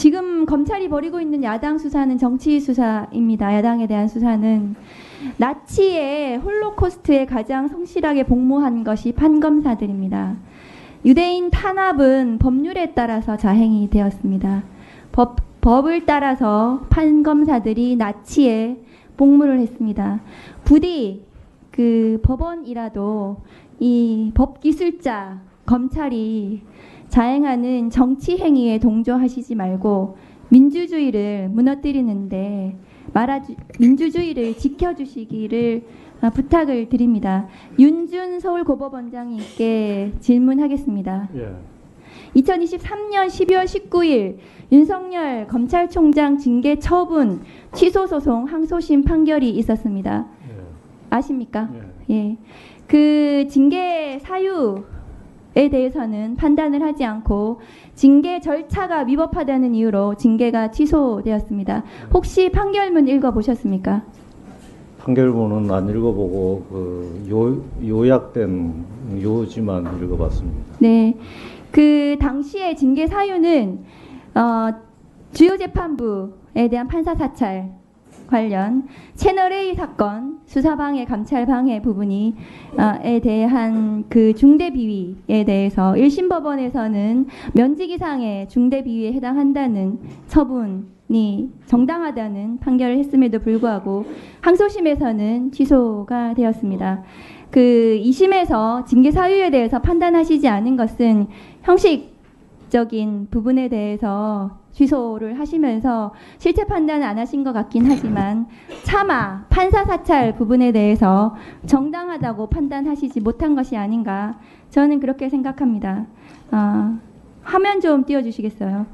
지금 검찰이 벌이고 있는 야당 수사는 정치 수사입니다. 야당에 대한 수사는 나치의 홀로코스트에 가장 성실하게 복무한 것이 판검사들입니다. 유대인 탄압은 법률에 따라서 자행이 되었습니다. 법을 따라서 판검사들이 나치에 복무를 했습니다. 부디 그 법원이라도 이 법기술자 검찰이 자행하는 정치 행위에 동조하시지 말고 민주주의를 무너뜨리는데 민주주의를 지켜주시기를 부탁을 드립니다. 윤준 서울고법원장님께 질문하겠습니다. 2023년 12월 19일 윤석열 검찰총장 징계 처분 취소 소송 항소심 판결이 있었습니다. 아십니까? 예. 그 징계 사유에 대해서는 판단을 하지 않고 징계 절차가 위법하다는 이유로 징계가 취소되었습니다. 혹시 판결문 읽어보셨습니까? 판결문은 안 읽어보고 요약된 요지만 읽어봤습니다. 네, 그 당시의 징계 사유는 주요 재판부에 대한 판사 사찰 관련 채널A 사건 수사방해 감찰방해 부분이 에 대한 그 중대 비위에 대해서 1심 법원에서는 면직 이상의 중대 비위에 해당한다는 처분이 정당하다는 판결을 했음에도 불구하고 항소심에서는 취소가 되었습니다. 그 2심에서 징계 사유에 대해서 판단하시지 않은 것은 형식적인 부분에 대해서 취소를 하시면서 실체 판단은 안 하신 것 같긴 하지만 차마 판사 사찰 부분에 대해서 정당하다고 판단하시지 못한 것이 아닌가 저는 그렇게 생각합니다. 화면 좀 띄워주시겠어요?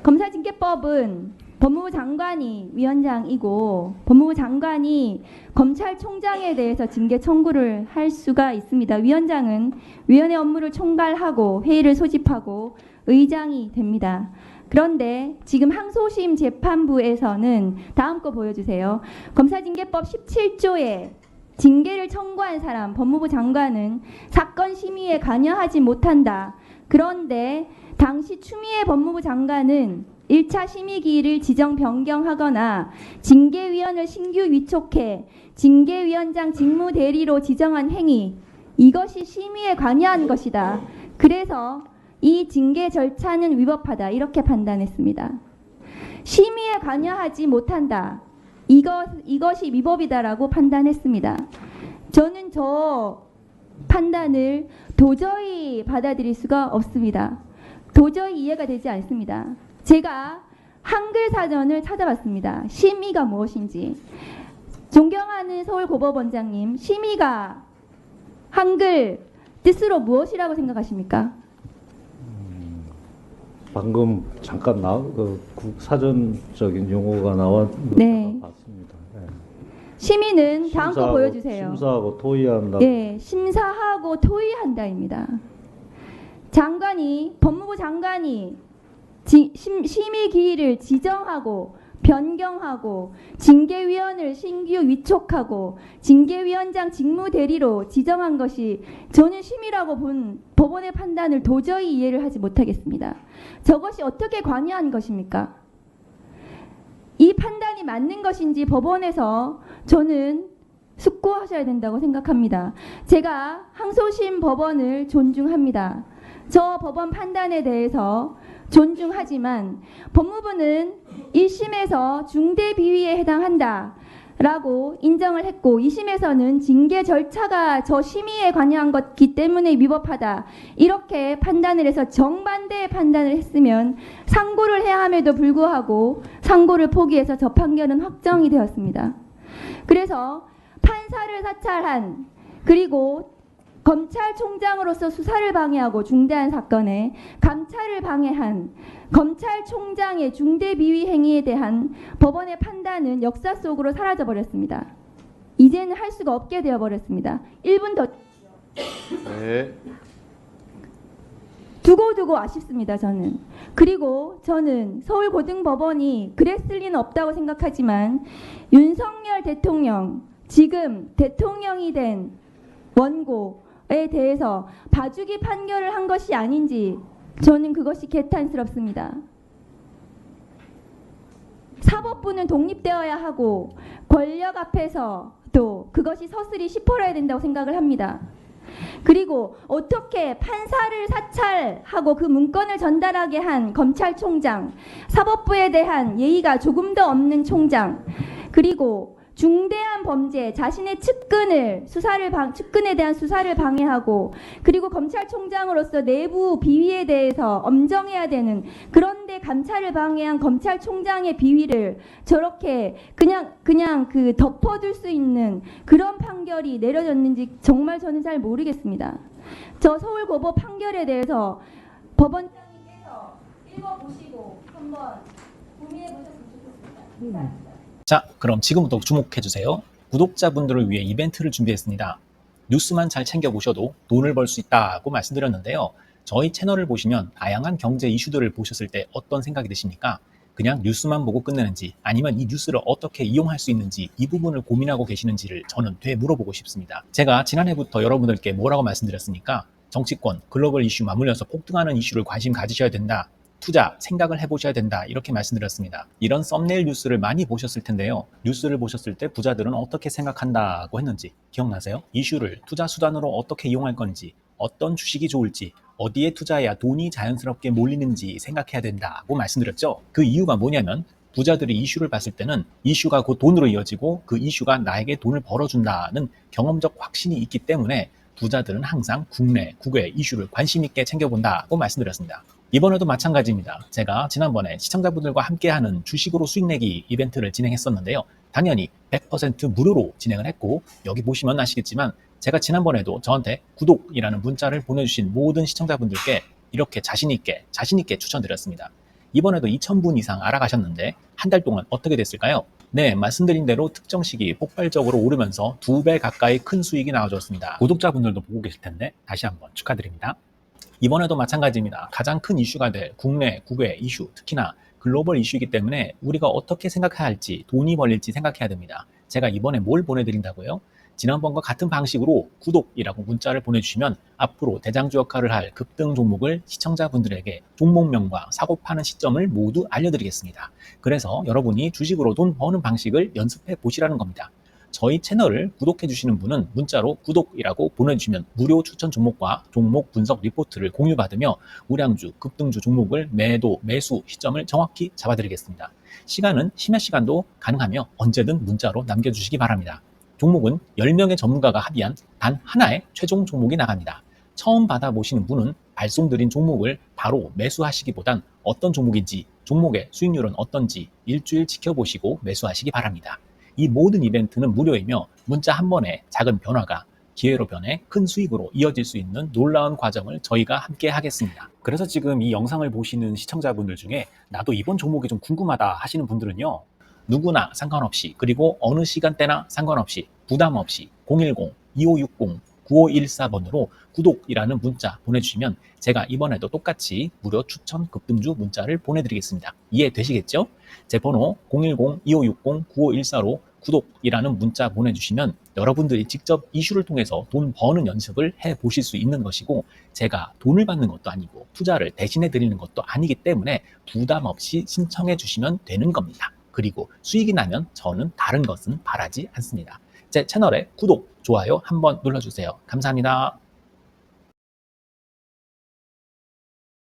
검사징계법은 법무부 장관이 위원장이고 법무부 장관이 검찰총장에 대해서 징계 청구를 할 수가 있습니다. 위원장은 위원회 업무를 총괄하고 회의를 소집하고 의장이 됩니다. 그런데 지금 항소심 재판부에서는 다음 거 보여주세요. 검사징계법 17조에 징계를 청구한 사람 법무부 장관은 사건 심의에 관여하지 못한다. 그런데 당시 추미애 법무부 장관은 1차 심의기일을 지정 변경하거나 징계위원을 신규 위촉해 징계위원장 직무대리로 지정한 행위 이것이 심의에 관여한 것이다. 그래서 이 징계 절차는 위법하다 이렇게 판단했습니다. 심의에 관여하지 못한다. 이것이 위법이다라고 판단했습니다. 저는 저 판단을 도저히 받아들일 수가 없습니다. 도저히 이해가 되지 않습니다. 제가 한글 사전을 찾아봤습니다. 심의가 무엇인지. 존경하는 서울고법원장님, 심의가 한글 뜻으로 무엇이라고 생각하십니까? 방금 잠깐 사전적인 용어가 나왔는데 네. 봤습니다. 심의는 다음 거 보여주세요. 심사하고 토의한다. 예, 심사하고 토의한다입니다. 법무부 장관이 심의 기일을 지정하고 변경하고 징계위원을 신규 위촉하고 징계위원장 직무대리로 지정한 것이 저는 심의라고 본 법원의 판단을 도저히 이해를 하지 못하겠습니다. 저것이 어떻게 관여한 것입니까? 이 판단이 맞는 것인지 법원에서 저는 숙고하셔야 된다고 생각합니다. 제가 항소심 법원을 존중합니다. 저 법원 판단에 대해서 존중하지만 법무부는 1심에서 중대 비위에 해당한다 라고 인정을 했고 2심에서는 징계 절차가 저 심의에 관여한 것이기 때문에 위법하다 이렇게 판단을 해서 정반대의 판단을 했으면 상고를 해야 함에도 불구하고 상고를 포기해서 저 판결은 확정이 되었습니다. 그래서 판사를 사찰한 그리고 검찰총장으로서 수사를 방해하고 중대한 사건에 감찰을 방해한 검찰총장의 중대 비위 행위에 대한 법원의 판단은 역사 속으로 사라져버렸습니다. 이제는 할 수가 없게 되어버렸습니다. 1분 더 네. 두고두고 아쉽습니다. 저는. 그리고 저는 서울고등법원이 그랬을 리는 없다고 생각하지만 윤석열 대통령 지금 대통령이 된 원고에 대해서 봐주기 판결을 한 것이 아닌지 저는 그것이 개탄스럽습니다. 사법부는 독립되어야 하고 권력 앞에서 또 그것이 서슬이 시퍼러야 된다고 생각을 합니다. 그리고 어떻게 판사를 사찰하고 그 문건을 전달하게 한 검찰총장, 사법부에 대한 예의가 조금 더 없는 총장, 그리고 중대한 범죄, 자신의 측근에 대한 수사를 방해하고, 그리고 검찰총장으로서 내부 비위에 대해서 엄정해야 되는, 그런데 감찰을 방해한 검찰총장의 비위를 저렇게 그냥 그 덮어둘 수 있는 그런 판결이 내려졌는지 정말 저는 잘 모르겠습니다. 저 서울고법 판결에 대해서 법원장님께서 읽어보시고 한번 고민해 보셨으면 좋겠습니다. 자, 그럼 지금부터 주목해주세요. 구독자분들을 위해 이벤트를 준비했습니다. 뉴스만 잘 챙겨보셔도 돈을 벌 수 있다고 말씀드렸는데요. 저희 채널을 보시면 다양한 경제 이슈들을 보셨을 때 어떤 생각이 드십니까? 그냥 뉴스만 보고 끝내는지, 아니면 이 뉴스를 어떻게 이용할 수 있는지, 이 부분을 고민하고 계시는지를 저는 되물어보고 싶습니다. 제가 지난해부터 여러분들께 뭐라고 말씀드렸습니까? 정치권, 글로벌 이슈 맞물려서 폭등하는 이슈를 관심 가지셔야 된다. 투자, 생각을 해보셔야 된다. 이렇게 말씀드렸습니다. 이런 썸네일 뉴스를 많이 보셨을 텐데요. 뉴스를 보셨을 때 부자들은 어떻게 생각한다고 했는지 기억나세요? 이슈를 투자 수단으로 어떻게 이용할 건지, 어떤 주식이 좋을지, 어디에 투자해야 돈이 자연스럽게 몰리는지 생각해야 된다고 말씀드렸죠. 그 이유가 뭐냐면 부자들이 이슈를 봤을 때는 이슈가 곧 돈으로 이어지고 그 이슈가 나에게 돈을 벌어준다는 경험적 확신이 있기 때문에 부자들은 항상 국내, 국외 이슈를 관심 있게 챙겨본다고 말씀드렸습니다. 이번에도 마찬가지입니다. 제가 지난번에 시청자분들과 함께하는 주식으로 수익 내기 이벤트를 진행했었는데요. 당연히 100% 무료로 진행을 했고, 여기 보시면 아시겠지만 제가 지난번에도 저한테 구독이라는 문자를 보내주신 모든 시청자분들께 이렇게 자신있게 추천드렸습니다. 이번에도 2,000분 이상 알아가셨는데 한 달 동안 어떻게 됐을까요? 네, 말씀드린 대로 특정 시기 폭발적으로 오르면서 2배 가까이 큰 수익이 나와줬습니다. 구독자분들도 보고 계실 텐데 다시 한번 축하드립니다. 이번에도 마찬가지입니다. 가장 큰 이슈가 될 국내, 국외 이슈, 특히나 글로벌 이슈이기 때문에 우리가 어떻게 생각해야 할지, 돈이 벌릴지 생각해야 됩니다. 제가 이번에 뭘 보내드린다고요? 지난번과 같은 방식으로 구독이라고 문자를 보내주시면 앞으로 대장주 역할을 할 급등 종목을 시청자분들에게 종목명과 사고 파는 시점을 모두 알려드리겠습니다. 그래서 여러분이 주식으로 돈 버는 방식을 연습해 보시라는 겁니다. 저희 채널을 구독해 주시는 분은 문자로 구독이라고 보내주시면 무료 추천 종목과 종목 분석 리포트를 공유받으며 우량주, 급등주 종목을 매도, 매수 시점을 정확히 잡아드리겠습니다. 시간은 심야 시간도 가능하며 언제든 문자로 남겨주시기 바랍니다. 종목은 10명의 전문가가 합의한 단 하나의 최종 종목이 나갑니다. 처음 받아보시는 분은 발송드린 종목을 바로 매수하시기보단 어떤 종목인지, 종목의 수익률은 어떤지 일주일 지켜보시고 매수하시기 바랍니다. 이 모든 이벤트는 무료이며 문자 한 번에 작은 변화가 기회로 변해 큰 수익으로 이어질 수 있는 놀라운 과정을 저희가 함께 하겠습니다. 그래서 지금 이 영상을 보시는 시청자분들 중에 나도 이번 종목이 좀 궁금하다 하시는 분들은요, 누구나 상관없이, 그리고 어느 시간대나 상관없이 부담 없이 010-2560-9514번으로 구독이라는 문자 보내주시면 제가 이번에도 똑같이 무료 추천 급등주 문자를 보내드리겠습니다. 이해되시겠죠? 제 번호 010-2560-9514로 구독이라는 문자 보내주시면 여러분들이 직접 이슈를 통해서 돈 버는 연습을 해보실 수 있는 것이고, 제가 돈을 받는 것도 아니고 투자를 대신해 드리는 것도 아니기 때문에 부담 없이 신청해 주시면 되는 겁니다. 그리고 수익이 나면 저는 다른 것은 바라지 않습니다. 제 채널에 구독, 좋아요 한번 눌러주세요. 감사합니다.